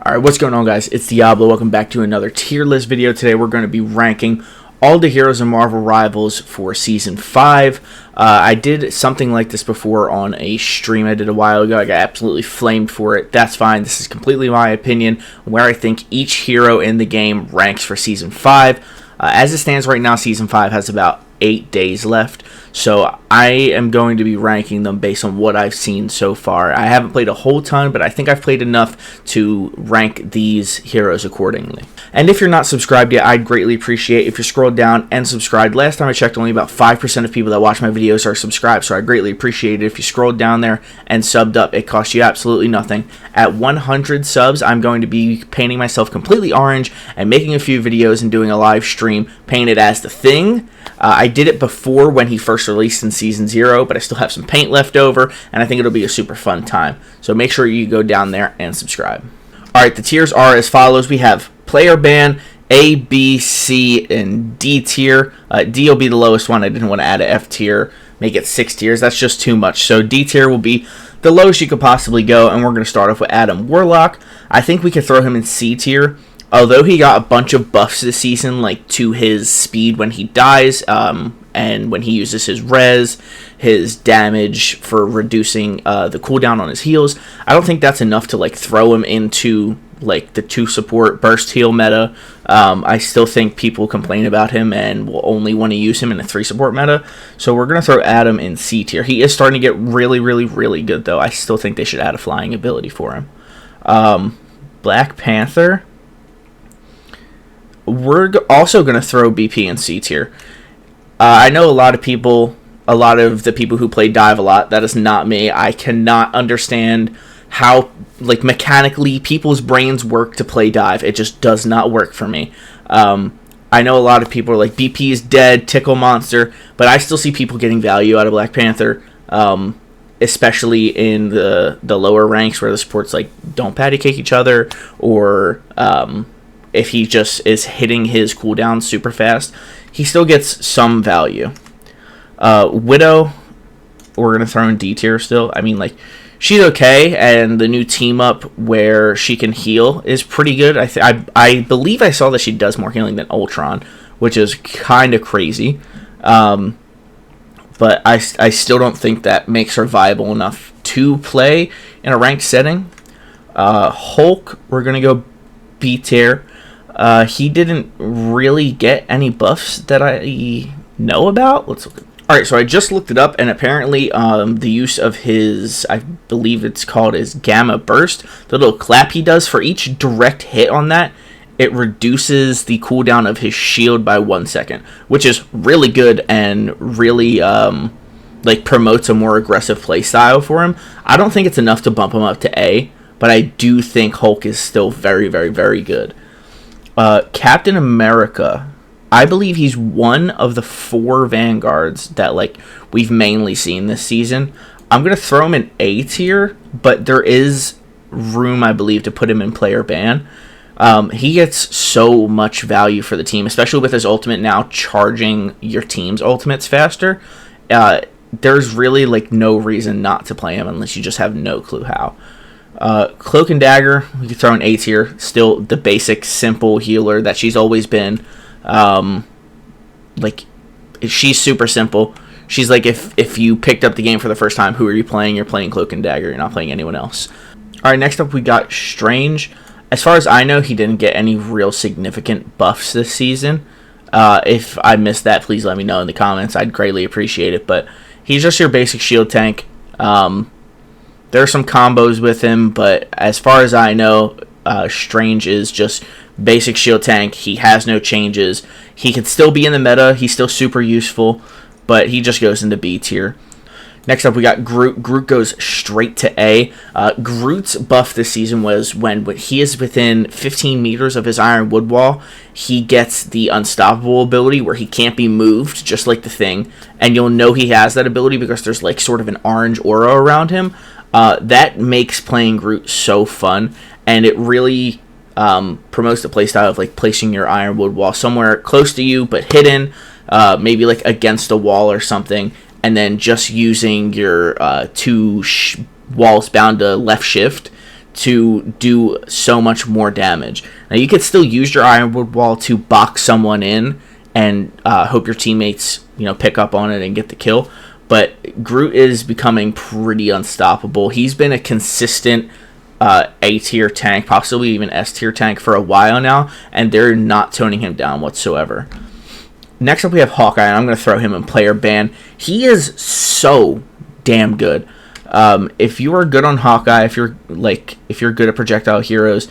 Alright, what's going on, guys? It's Diablo. Welcome back to another tier list video. Today we're going to be ranking all the heroes and Marvel Rivals for Season 5. I did something like this before on a stream I did a while ago. I got absolutely flamed for it. That's fine. This is completely my opinion, where I think each hero in the game ranks for Season 5. As it stands right now, Season 5 has about 8 days left, so I am going to be ranking them based on what I've seen so far. I haven't played a whole ton, but I think I've played enough to rank these heroes accordingly. And if you're not subscribed yet, I'd greatly appreciate if you scrolled down and subscribed. Last time I checked, only about 5% of people that watch my videos are subscribed, so I greatly appreciate it if you scrolled down there and subbed up. It costs you absolutely nothing. At 100 subs, I'm going to be painting myself completely orange and making a few videos and doing a live stream painted as the Thing. I did it before when he first released in Season 0, but I still have some paint left over, and I think it'll be a super fun time. So make sure you go down there and subscribe. Alright, the tiers are as follows. We have Player Ban, A, B, C, and D tier. D will be the lowest one. I didn't want to add an F tier, make it 6 tiers. That's just too much. So D tier will be the lowest you could possibly go, and we're going to start off with Adam Warlock. I think we could throw him in C tier. Although he got a bunch of buffs this season, like to his speed when he dies, and when he uses his res, his damage for reducing the cooldown on his heals, I don't think that's enough to like throw him into like the 2 support burst heal meta. I still think people complain about him and will only want to use him in a 3 support meta. So we're going to throw Adam in C tier. He is starting to get really good, though. I still think they should add a flying ability for him. Black Panther. We're also going to throw BP in C tier. I know a lot of the people who play Dive a lot, that is not me. I cannot understand how, like, mechanically people's brains work to play Dive. It just does not work for me. I know a lot of people are like, BP is dead, Tickle Monster, but I still see people getting value out of Black Panther, especially in the lower ranks where the supports, like, don't patty cake each other, or if he just is hitting his cooldown super fast, he still gets some value. Widow, we're going to throw in D tier still. I mean, like, she's okay, and the new team up where she can heal is pretty good. I believe I saw that she does more healing than Ultron, which is kind of crazy. But I still don't think that makes her viable enough to play in a ranked setting. Hulk, we're going to go B tier. He didn't really get any buffs that I know about. Let's look. Alright, so I just looked it up, and apparently the use of his, I believe it's called his Gamma Burst, the little clap he does, for each direct hit on that, it reduces the cooldown of his shield by 1 second, which is really good and really like promotes a more aggressive play style for him. I don't think it's enough to bump him up to A, but I do think Hulk is still very good. Captain America, I believe he's one of the 4 Vanguards that, like, we've mainly seen this season. I'm going to throw him in A tier, but there is room, I believe, to put him in player ban. He gets so much value for the team, especially with his ultimate now charging your team's ultimates faster. There's really, like, no reason not to play him unless you just have no clue how. Cloak and Dagger, we can throw in A tier. Still the basic, simple healer that she's always been. Like, she's super simple. She's like, if you picked up the game for the first time, who are you playing? You're playing Cloak and Dagger. You're not playing anyone else. Alright, next up we got Strange. As far as I know, he didn't get any real significant buffs this season. If I missed that, please let me know in the comments. I'd greatly appreciate it. But he's just your basic shield tank. There are some combos with him, but as far as I know, Strange is just basic shield tank. He has no changes. He can still be in the meta. He's still super useful, but he just goes into B tier. Next up, we got Groot. Groot goes straight to A. Groot's buff this season was when he is within 15 meters of his iron wood wall, he gets the unstoppable ability where he can't be moved, just like the Thing. And you'll know he has that ability because there's like sort of an orange aura around him. That makes playing Groot so fun, and it really promotes the playstyle of like placing your ironwood wall somewhere close to you but hidden, maybe like against a wall or something, and then just using your 2 walls bound to left shift to do so much more damage. Now, you could still use your Ironwood Wall to box someone in and hope your teammates, pick up on it and get the kill. But Groot is becoming pretty unstoppable. He's been a consistent A-tier tank, possibly even S-tier tank for a while now, and they're not toning him down whatsoever. Next up, we have Hawkeye, and I'm going to throw him in player ban. He is so damn good. If you are good on Hawkeye, if you're good at projectile heroes,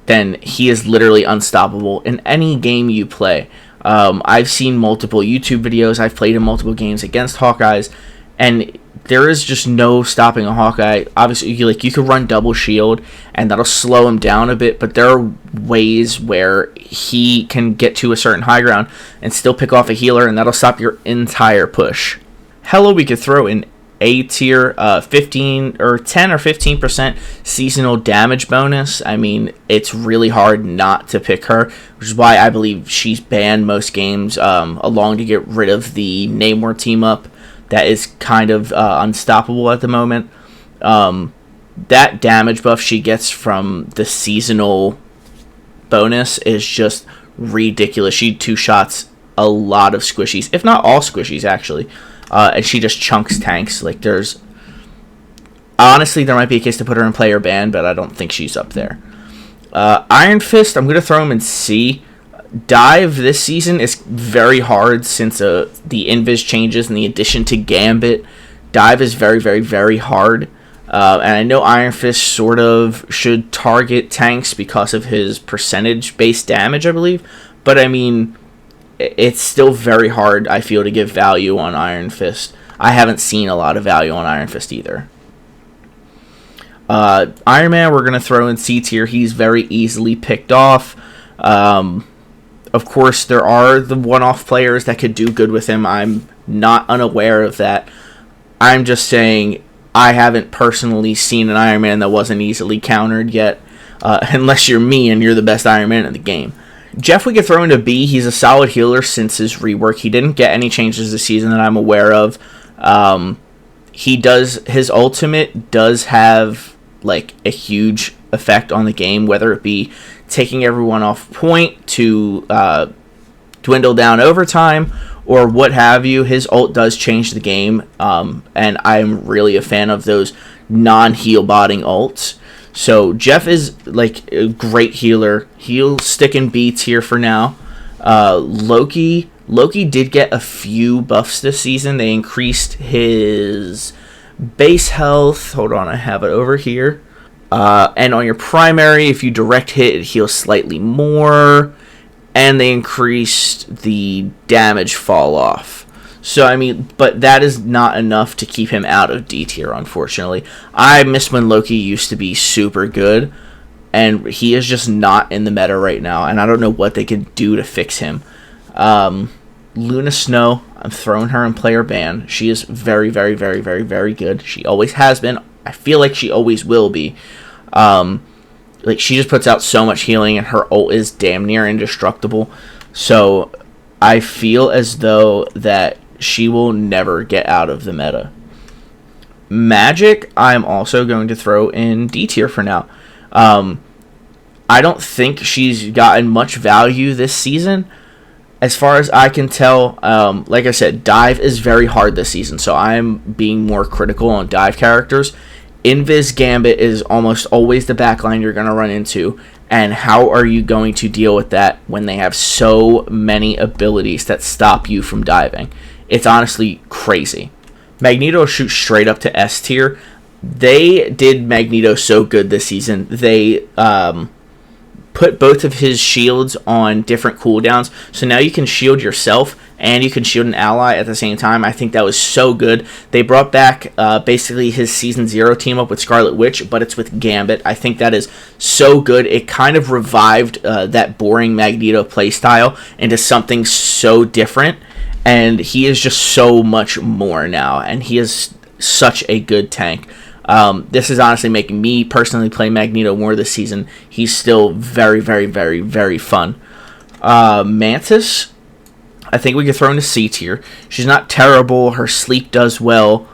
then he is literally unstoppable in any game you play. I've seen multiple YouTube videos. I've played in multiple games against Hawkeyes, and there is just no stopping a Hawkeye. Obviously, you could run double shield, and that'll slow him down a bit, but there are ways where he can get to a certain high ground and still pick off a healer, and that'll stop your entire push. Hella, we could throw in A tier, 15 or 10 or 15% seasonal damage bonus. I mean, it's really hard not to pick her, which is why I believe she's banned most games, along to get rid of the Namor team up that is kind of unstoppable at the moment. That damage buff she gets from the seasonal bonus is just ridiculous. She two-shots a lot of squishies, if not all squishies, actually. And she just chunks tanks. Honestly, there might be a case to put her in player ban, but I don't think she's up there. Iron Fist, I'm going to throw him in C. Dive this season is very hard since the invis changes and the addition to Gambit. Dive is very, very, very hard. And I know Iron Fist sort of should target tanks because of his percentage-based damage, I believe. But, I mean, it's still very hard, I feel, to give value on Iron Fist. I haven't seen a lot of value on Iron Fist either. Iron Man, we're going to throw in C tier. He's very easily picked off. Of course, there are the one-off players that could do good with him. I'm not unaware of that. I'm just saying I haven't personally seen an Iron Man that wasn't easily countered yet, unless you're me and you're the best Iron Man in the game. Jeff, we could throw into B. He's a solid healer since his rework. He didn't get any changes this season that I'm aware of. His ultimate does have a huge effect on the game, whether it be taking everyone off point to dwindle down overtime or what have you. His ult does change the game, and I'm really a fan of those non-heal botting ults. So Jeff is a great healer. He'll stick in B tier for now. Loki did get a few buffs this season. They increased his base health. Hold on, I have it over here. And on your primary, if you direct hit, it heals slightly more. And they increased the damage fall off. So, I mean, but that is not enough to keep him out of D tier, unfortunately. I miss when Loki used to be super good, and he is just not in the meta right now, and I don't know what they could do to fix him. Luna Snow, I'm throwing her in player ban. She is very, very, very, very, very good. She always has been. I feel like she always will be. She just puts out so much healing, and her ult is damn near indestructible. So I feel as though that she will never get out of the meta. Magic, I'm also going to throw in D tier for now. I don't think she's gotten much value this season. As far as I can tell, like I said, dive is very hard this season, so I'm being more critical on dive characters. Invis Gambit is almost always the backline you're going to run into, and how are you going to deal with that when they have so many abilities that stop you from diving? It's honestly crazy. Magneto shoots straight up to S tier. They did Magneto so good this season. They put both of his shields on different cooldowns, so now you can shield yourself and you can shield an ally at the same time. I think that was so good. They brought back basically his Season 0 team up with Scarlet Witch, but it's with Gambit. I think that is so good. It kind of revived that boring Magneto playstyle into something so different, and he is just so much more now, and he is such a good tank. This is honestly making me personally play Magneto more this season. He's still very, very, very, very fun. Mantis, I think we could throw into C tier. She's not terrible. Her sleep does well.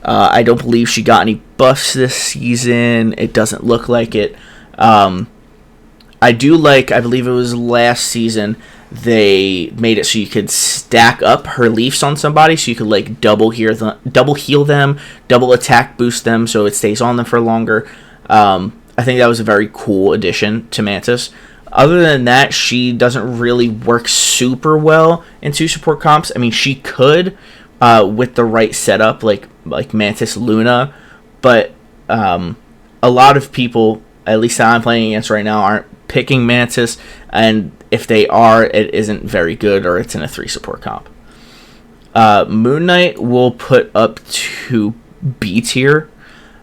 I don't believe she got any buffs this season. It doesn't look like it. I believe it was last season, they made it so you could stack up her leafs on somebody, so you could like double heal them, double attack boost them, so it stays on them for longer. I think that was a very cool addition to Mantis. Other than that, she doesn't really work super well in 2 support comps. I mean, she could with the right setup, like Mantis Luna, but a lot of people, at least that I'm playing against right now, aren't picking Mantis, and if they are, it isn't very good, or it's in a 3 support comp. Moon Knight will put up to B tier.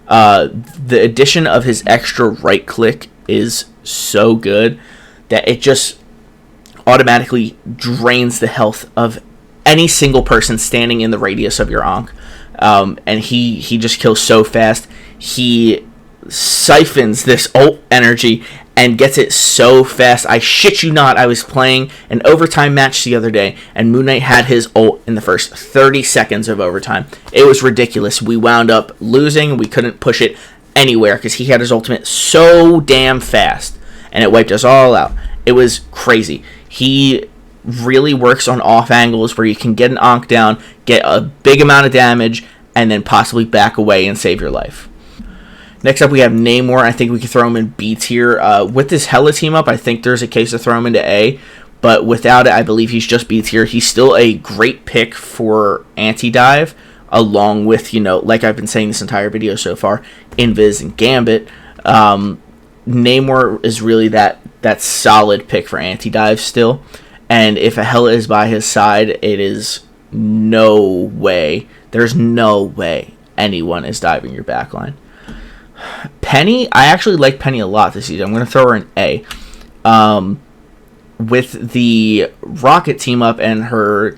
The addition of his extra right click is so good that it just automatically drains the health of any single person standing in the radius of your Ankh. And he just kills so fast. He siphons this ult energy and gets it so fast. I shit you not, I was playing an overtime match the other day, and Moon Knight had his ult in the first 30 seconds of overtime. It was ridiculous. We wound up losing. We couldn't push it anywhere because he had his ultimate so damn fast, and it wiped us all out. It was crazy. He really works on off angles where you can get an Ankh down, get a big amount of damage, and then possibly back away and save your life. Next up, we have Namor. I think we can throw him in B tier. With this Hela team up, I think there's a case to throw him into A, but without it, I believe he's just B tier. He's still a great pick for anti-dive, along with, like I've been saying this entire video so far, Invis and Gambit. Namor is really that solid pick for anti-dive still, and if a Hela is by his side, it is there's no way anyone is diving your backline. Penny, I actually like Penny a lot this season. I'm going to throw her in A. With the Rocket team up and her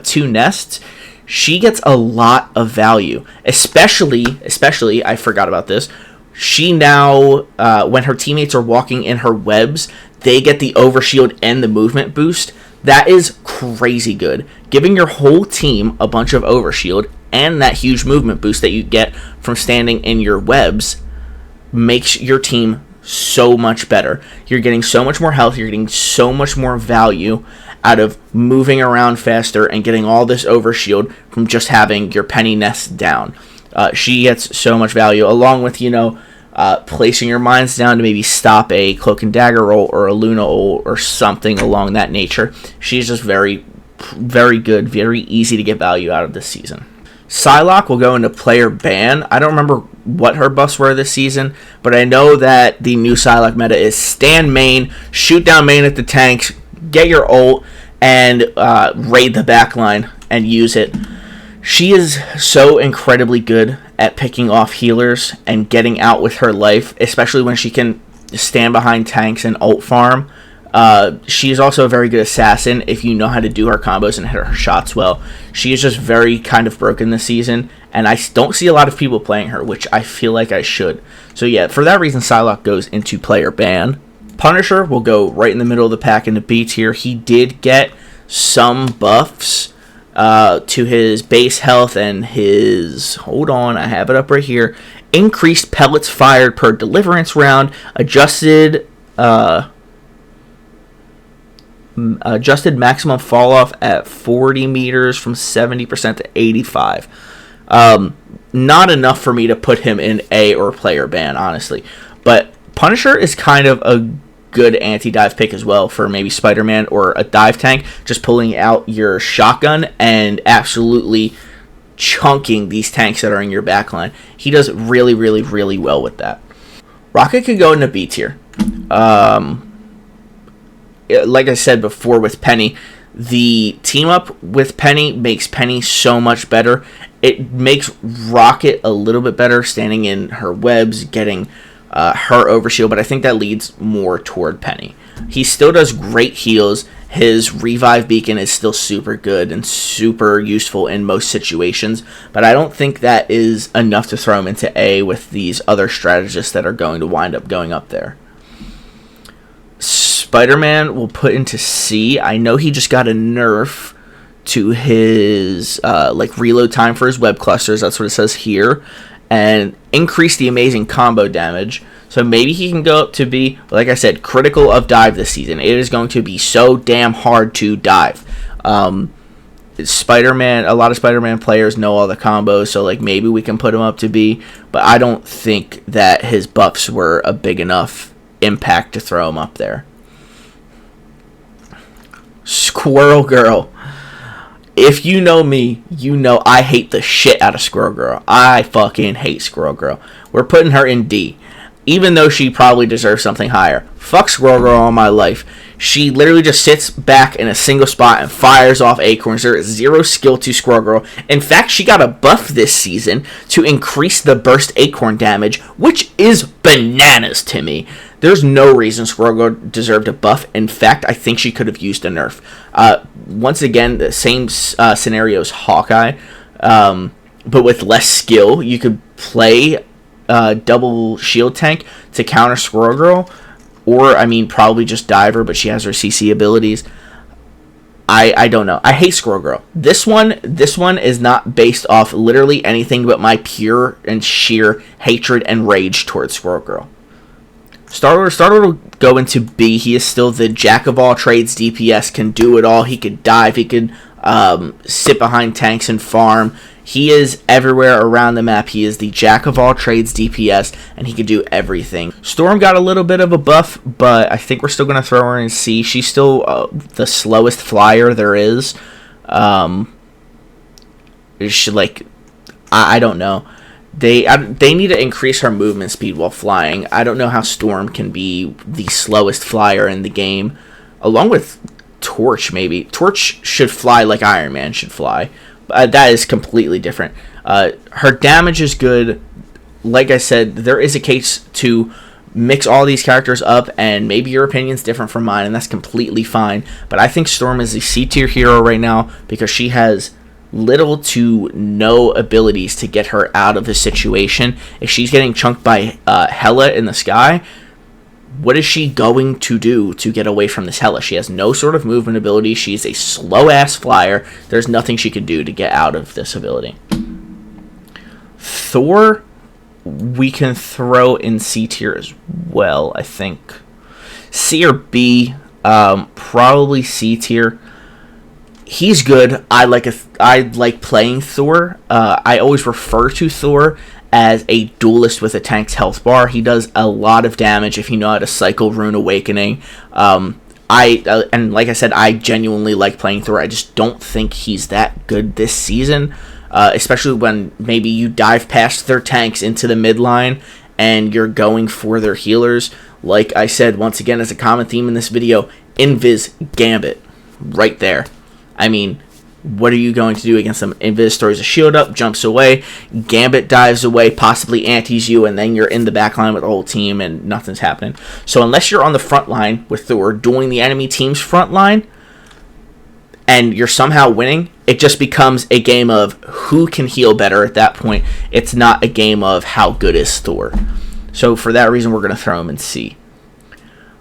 2 nests, she gets a lot of value. Especially, I forgot about this, she now, when her teammates are walking in her webs, they get the overshield and the movement boost. That is crazy good. Giving your whole team a bunch of overshield and that huge movement boost that you get from standing in your webs makes your team so much better. You're getting so much more health, you're getting so much more value out of moving around faster and getting all this overshield from just having your Penny nest down. She gets so much value, along with, placing your mines down to maybe stop a Cloak and Dagger roll or a Luna ult or something along that nature. She's just very, very good, very easy to get value out of this season. Psylocke will go into player ban. I don't remember what her buffs were this season, but I know that the new Psylocke meta is stand main, shoot down main at the tanks, get your ult, and raid the backline and use it. She is so incredibly good at picking off healers and getting out with her life, especially when she can stand behind tanks and ult farm. She is also a very good assassin if you know how to do her combos and hit her shots well. She is just very kind of broken this season, and I don't see a lot of people playing her, which I feel like I should. So yeah, for that reason, Psylocke goes into player ban. Punisher will go right in the middle of the pack into B tier. He did get some buffs to his base health and his, hold on, I have it up right here, increased pellets fired per deliverance round, adjusted maximum fall off at 40 meters from 70% to 85. Not enough for me to put him in A or player ban, honestly, but Punisher is kind of a good anti-dive pick as well for maybe Spider-Man or a dive tank, just pulling out your shotgun and absolutely chunking these tanks that are in your backline. He does really, really, really well with that. Rocket could go into B tier. Like I said before with Penny, the team up with Penny makes Penny so much better. It makes Rocket a little bit better standing in her webs, getting her overshield, but I think that leads more toward Penny. He still does great heals. His revive beacon is still super good and super useful in most situations, but I don't think that is enough to throw him into A with these other strategists that are going to wind up going up there. Spider-Man will put into C. I know he just got a nerf to his like reload time for his web clusters. That's what it says here. And increase the amazing combo damage. So maybe he can go up to be, like I said, critical of dive this season. It is going to be so damn hard to dive. Spider-Man, a lot of Spider-Man players know all the combos, so like maybe we can put him up to B, but I don't think that his buffs were a big enough impact to throw him up there. Squirrel Girl. If you know me, you know I hate the shit out of Squirrel Girl. I fucking hate Squirrel Girl. We're putting her in D, even though she probably deserves something higher. Fuck Squirrel Girl all my life. She literally just sits back in a single spot and fires off acorns. There is zero skill to Squirrel Girl. In fact, she got a buff this season to increase the burst acorn damage, which is bananas to me. There's no reason Squirrel Girl deserved a buff. In fact, I think she could have used a nerf. Once again, the same scenario as Hawkeye, but with less skill. You could play double shield tank to counter Squirrel Girl, or I mean probably just Diver, but she has her CC abilities. I don't know. I hate Squirrel Girl. This one is not based off literally anything but my pure and sheer hatred and rage towards Squirrel Girl. Star-Lord will go into B. He is still the jack of all trades DPS, can do it all. He could dive, he could sit behind tanks and farm. He is everywhere around the map. He is the jack of all trades DPS, and he can do everything. Storm got a little bit of a buff, but I think we're still going to throw her in C. She's still the slowest flyer there is. She, like, I don't know. They need to increase her movement speed while flying. I don't know how Storm can be the slowest flyer in the game, along with Torch maybe. Torch should fly like Iron Man should fly. That is completely different. Her damage is good. Like I said, there is a case to mix all these characters up, and maybe your opinion's different from mine, and that's completely fine. But I think Storm is a C-tier hero right now because she has little to no abilities to get her out of the situation. If she's getting chunked by Hela in the sky, what is she going to do to get away from this Hela? She has no sort of movement ability. She's a slow-ass flyer. There's nothing she could do to get out of this ability. Thor, we can throw in C tier as well, I think. C or B, probably C tier. He's good. I like playing Thor. I always refer to Thor as a duelist with a tank's health bar. He does a lot of damage if you know how to cycle Rune Awakening. And like I said, I genuinely like playing Thor. I just don't think he's that good this season, especially when maybe you dive past their tanks into the midline and you're going for their healers. Like I said, once again, as a common theme in this video, Invis Gambit right there. I mean, what are you going to do against them? Invis throws a shield up, jumps away, Gambit dives away, possibly antis you, and then you're in the back line with the whole team and nothing's happening. So unless you're on the front line with Thor doing the enemy team's front line and you're somehow winning, it just becomes a game of who can heal better at that point. It's not a game of how good is Thor. So for that reason, we're going to throw him in C.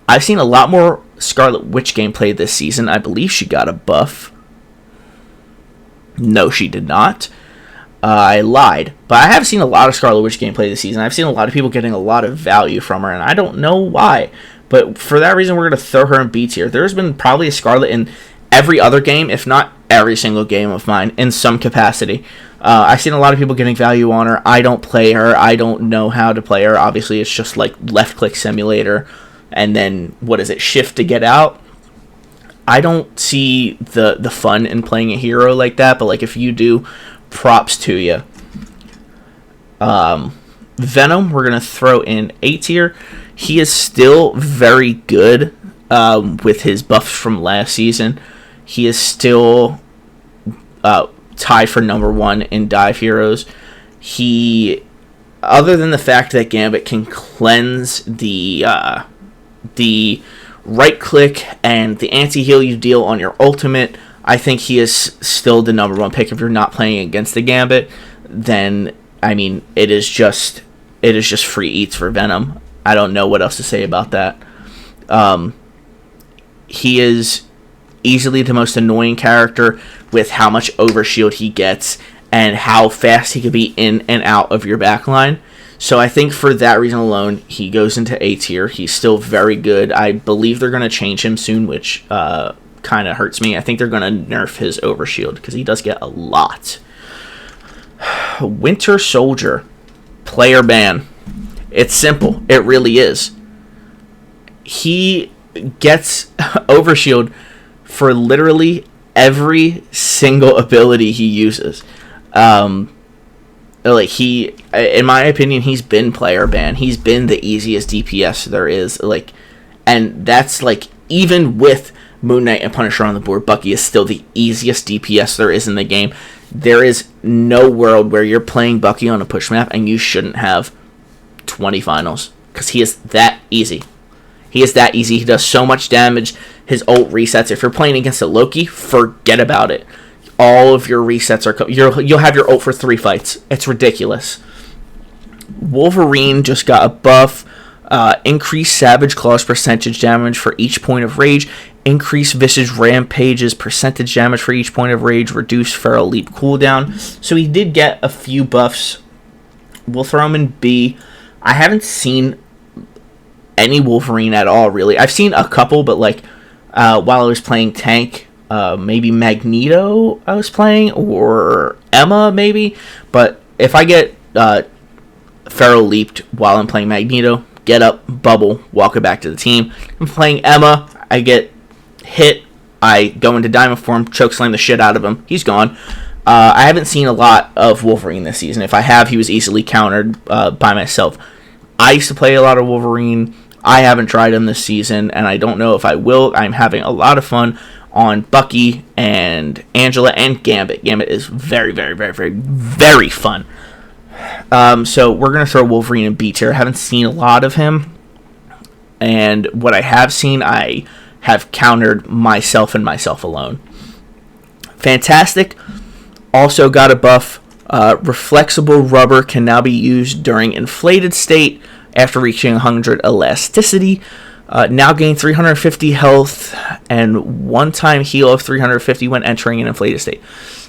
I've seen a lot more Scarlet Witch gameplay this season. I believe she got a buff. No, she did not. I lied. But I have seen a lot of Scarlet Witch gameplay this season. I've seen a lot of people getting a lot of value from her, and I don't know why. But for that reason, we're going to throw her in B tier. There's been probably a Scarlet in every other game, if not every single game of mine, in some capacity. I've seen a lot of people getting value on her. I don't play her. I don't know how to play her. Obviously, it's just like left-click simulator, and then, what is it, shift to get out? I don't see the fun in playing a hero like that, but like if you do, props to you. Venom, we're going to throw in A tier. He is still very good with his buffs from last season. He is still tied for number 1 in dive heroes. He, other than the fact that Gambit can cleanse the right click and the anti-heal you deal on your ultimate, I think he is still the number 1 pick. If you're not playing against the Gambit, then I mean it is just free eats for Venom. I don't know what else to say about that. He is easily the most annoying character with how much overshield he gets and how fast he can be in and out of your backline. So I think for that reason alone, he goes into A tier. He's still very good. I believe they're going to change him soon, which kind of hurts me. I think they're going to nerf his overshield because he does get a lot. Winter Soldier, player ban. It's simple. It really is. He gets overshield for literally every single ability he uses. In my opinion, he's been player ban. He's been the easiest DPS there is. And that's even with Moon Knight and Punisher on the board, Bucky is still the easiest DPS there is in the game. There is no world where you're playing Bucky on a push map and you shouldn't have 20 finals, because he is that easy. He is that easy. He does so much damage. His ult resets. If you're playing against a Loki, forget about it. All of your resets are... You'll have your ult for 3 fights. It's ridiculous. Wolverine just got a buff. Increased Savage Claw's percentage damage for each point of rage. Increased Visage Rampage's percentage damage for each point of rage. Reduced Feral Leap cooldown. So he did get a few buffs. We'll throw him in B. I haven't seen any Wolverine at all, really. I've seen a couple, but while I was playing tank, maybe Magneto I was playing, or Emma maybe. But if I get Feral Leaped while I'm playing Magneto, get up, bubble, walk it back to the team. I'm playing Emma, I get hit, I go into Diamond Form, chokeslam the shit out of him, he's gone. I haven't seen a lot of Wolverine this season. If I have, he was easily countered by myself. I used to play a lot of Wolverine. I haven't tried him this season, and I don't know if I will. I'm having a lot of fun on Bucky and Angela and Gambit. Gambit is very, very, very, very, very fun. So we're going to throw Wolverine in B tier. I haven't seen a lot of him, and what I have seen, I have countered myself and myself alone. Fantastic. Also got a buff. Reflexible rubber can now be used during inflated state after reaching 100 elasticity. Now gain 350 health and one-time heal of 350 when entering an inflated state.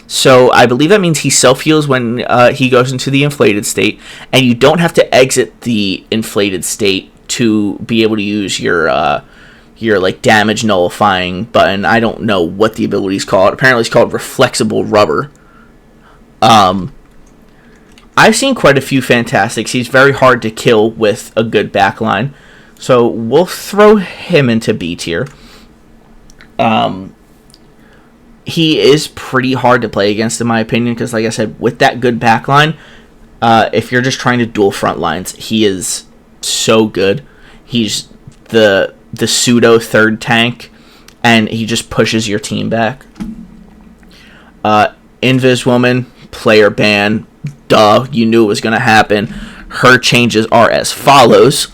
So I believe that means he self-heals when he goes into the inflated state, and you don't have to exit the inflated state to be able to use your damage nullifying button. I don't know what the ability is called. Apparently it's called Reflexible Rubber. I've seen quite a few Fantastics. He's very hard to kill with a good backline. So we'll throw him into B tier. He is pretty hard to play against, in my opinion, because like I said, with that good backline, if you're just trying to duel front lines, he is so good. He's the pseudo third tank, and he just pushes your team back. Invis Woman, player ban. Duh, you knew it was going to happen. Her changes are as follows.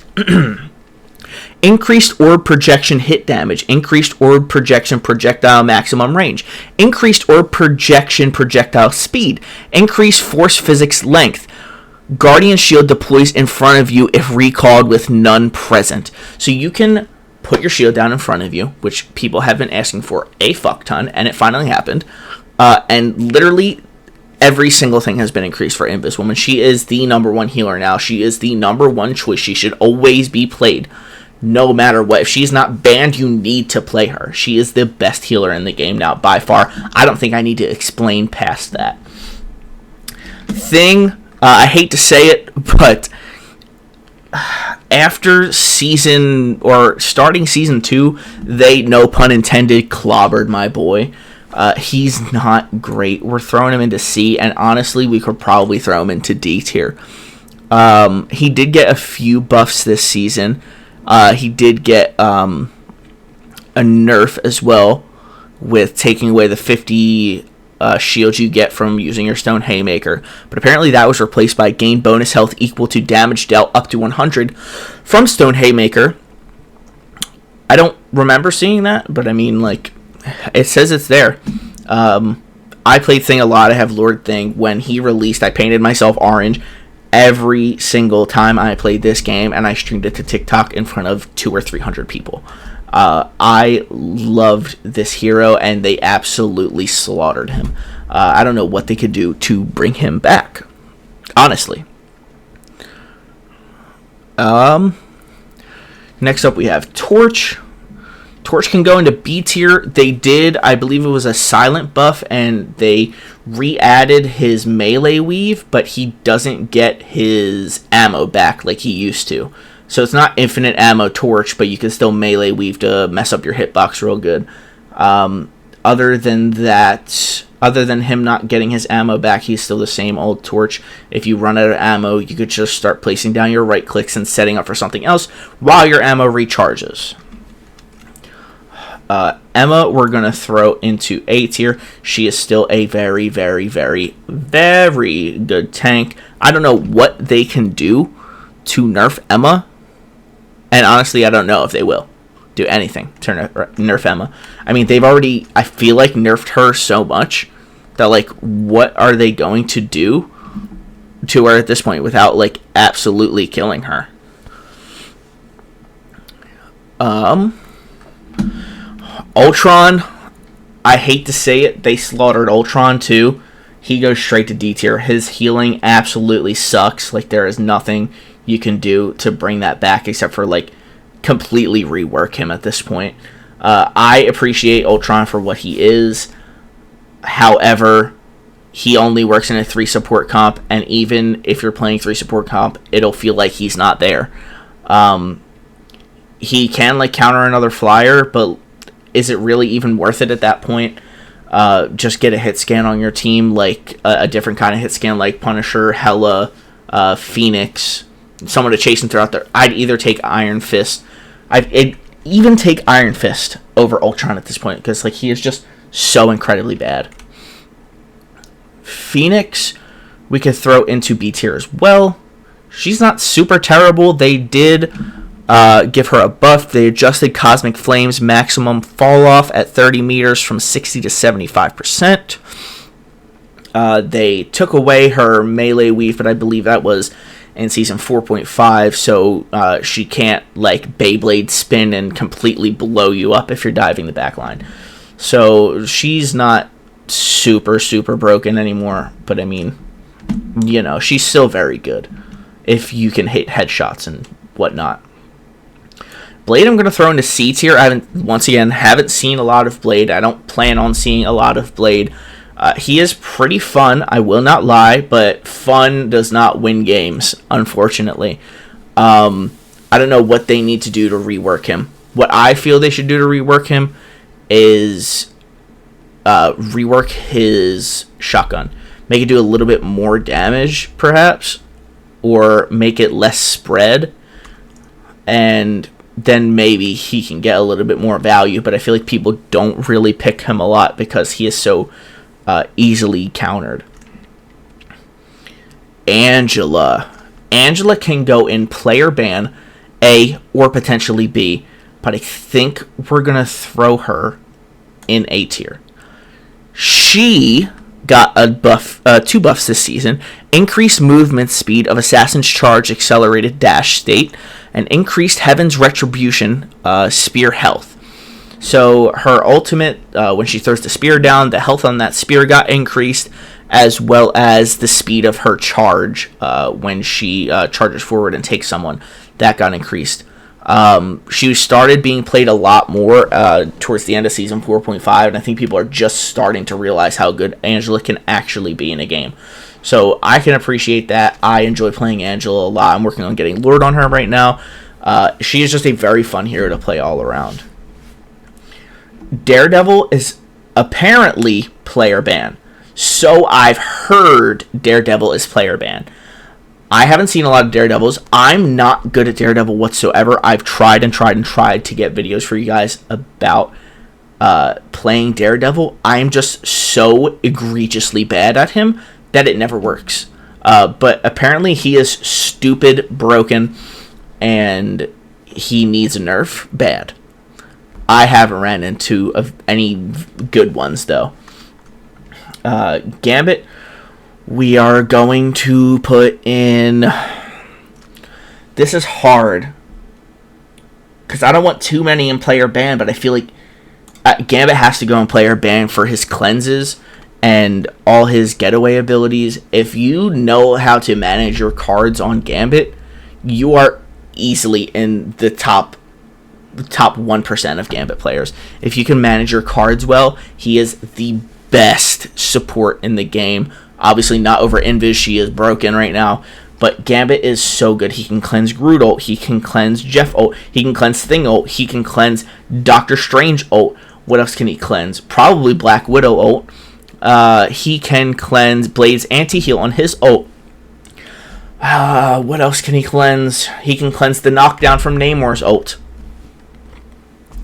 Increased orb projection hit damage. Increased orb projection projectile maximum range. Increased orb projection projectile speed. Increased force physics length. Guardian shield deploys in front of you if recalled with none present. So you can put your shield down in front of you, which people have been asking for a fuck ton, and it finally happened. And literally every single thing has been increased for Invis Woman. She is the number one healer now. She is the number one choice. She should always be played, no matter what. If she's not banned, you need to play her. She is the best healer in the game now, by far. I don't think I need to explain past that. I hate to say it, but after starting season 2, they, no pun intended, clobbered my boy. He's not great. We're throwing him into C, and honestly, we could probably throw him into D tier. He did get a few buffs this season. He did get a nerf as well, with taking away the 50 shields you get from using your Stone Haymaker. But apparently that was replaced by gain bonus health equal to damage dealt up to 100 from Stone Haymaker. I don't remember seeing that, but I mean, it says it's there. I played Thing a lot. I have Lord Thing. When he released, I painted myself orange. every single time I played this game, and I streamed it to TikTok in front of 200 or 300 people. I loved this hero, and they absolutely slaughtered him. I don't know what they could do to bring him back, honestly. Next up, we have Torch. Torch can go into B tier. They did, I believe it was a silent buff, and they re-added his melee weave, but he doesn't get his ammo back like he used to. So it's not infinite ammo Torch, but you can still melee weave to mess up your hitbox real good. Other than that, other than him not getting his ammo back, he's still the same old Torch. If you run out of ammo, you could just start placing down your right clicks and setting up for something else while your ammo recharges. Emma, we're going to throw into A tier. She is still a very, very, very, very good tank. I don't know what they can do to nerf Emma. And honestly, I don't know if they will do anything to nerf Emma. I mean, they've already, I feel like, nerfed her so much that, like, what are they going to do to her at this point without, like, absolutely killing her? Ultron, I hate to say it, they slaughtered Ultron too. He goes straight to D tier. His healing absolutely sucks. Like, there is nothing you can do to bring that back except for, like, completely rework him at this point. I appreciate Ultron for what he is. However, he only works in a 3 support comp, and even if you're playing 3 support comp, it'll feel like he's not there. He can, like, counter another flyer, but is it really even worth it at that point? Just get a hit scan on your team, like a different kind of hit scan, like Punisher, Hela, Phoenix, someone to chase him throughout there. I'd either take Iron Fist. I'd even take Iron Fist over Ultron at this point, because, like, he is just so incredibly bad. Phoenix, we could throw into B tier as well. She's not super terrible. They did give her a buff. They adjusted Cosmic Flame's maximum fall off at 30 meters from 60 to 75%. They took away her melee weave, but I believe that was in season 4.5, so she can't, like, Beyblade spin and completely blow you up if you're diving the backline. So she's not super, super broken anymore, but I mean, you know, she's still very good if you can hit headshots and whatnot. Blade, I'm going to throw into C tier. I haven't seen a lot of Blade. I don't plan on seeing a lot of Blade. He is pretty fun, I will not lie, but fun does not win games, unfortunately. I don't know what they need to do to rework him. What I feel they should do to rework him is rework his shotgun. Make it do a little bit more damage, perhaps, or make it less spread, and then maybe he can get a little bit more value. But I feel like people don't really pick him a lot because he is so easily countered. Angela can go in player ban A or potentially B, but I think we're gonna throw her in A tier. She got a buff, 2 buffs this season: increased movement speed of Assassin's Charge accelerated dash state, and increased Heaven's Retribution spear health. So her ultimate, when she throws the spear down, the health on that spear got increased, as well as the speed of her charge when she charges forward and takes someone. That got increased. She started being played a lot more towards the end of season 4.5, and I think people are just starting to realize how good Angela can actually be in a game. So I can appreciate that. I enjoy playing Angela a lot. I'm working on getting Lord on her right now. She is just a very fun hero to play all around. Daredevil is apparently player ban. So I've heard Daredevil is player ban. I haven't seen a lot of Daredevils. I'm not good at Daredevil whatsoever. I've tried and tried and tried to get videos for you guys about playing Daredevil. I'm just so egregiously bad at him that it never works. But apparently he is stupid, broken, and he needs a nerf bad. I haven't ran into any good ones, though. Gambit, We are going to put in... This is hard. Because I don't want too many in player ban, but I feel like Gambit has to go in player ban for his cleanses and all his getaway abilities. If you know how to manage your cards on Gambit, you are easily in the top 1% of Gambit players. If you can manage your cards well, he is the best support in the game. Obviously not over Invis, she is broken right now. But Gambit is so good. He can cleanse Groot ult, he can cleanse Jeff ult, he can cleanse Thing ult, he can cleanse Doctor Strange ult. What else can he cleanse? Probably Black Widow ult. He can cleanse Blade's anti-heal on his ult. What else can he cleanse? He can cleanse the knockdown from Namor's ult.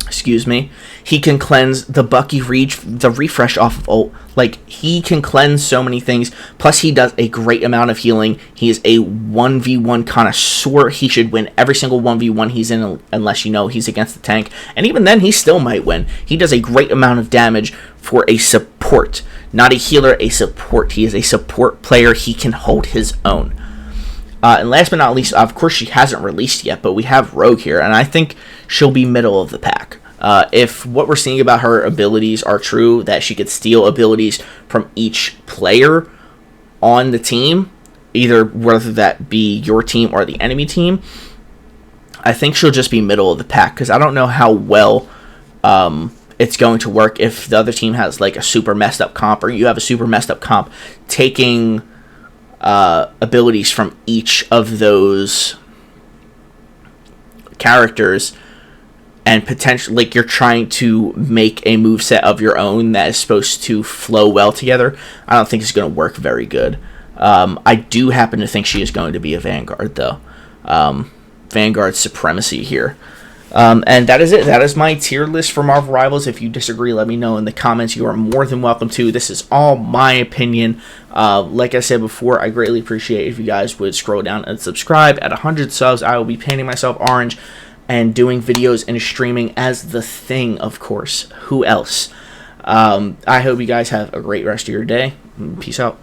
Excuse me. He can cleanse the Bucky the refresh off of ult. Like, he can cleanse so many things. Plus, he does a great amount of healing. He is a 1v1 connoisseur. He should win every single 1v1 he's in, unless you know he's against the tank. And even then, he still might win. He does a great amount of damage for a support. Not a healer, a support. He is a support player. He can hold his own. And last but not least, of course, she hasn't released yet, but we have Rogue here, and I think she'll be middle of the pack. If what we're seeing about her abilities are true, that she could steal abilities from each player on the team, either whether that be your team or the enemy team, I think she'll just be middle of the pack, because I don't know how well it's going to work if the other team has like a super messed up comp, or you have a super messed up comp, taking abilities from each of those characters, and potentially, like, you're trying to make a moveset of your own that is supposed to flow well together. I don't think it's going to work very good. I do happen to think she is going to be a Vanguard, though. Vanguard supremacy here. And that is it. That is my tier list for Marvel Rivals. If you disagree, let me know in the comments. You are more than welcome to. This is all my opinion. Like I said before, I greatly appreciate if you guys would scroll down and subscribe. At 100 subs, I will be painting myself orange and doing videos and streaming as the Thing, of course. Who else? I hope you guys have a great rest of your day. Peace out.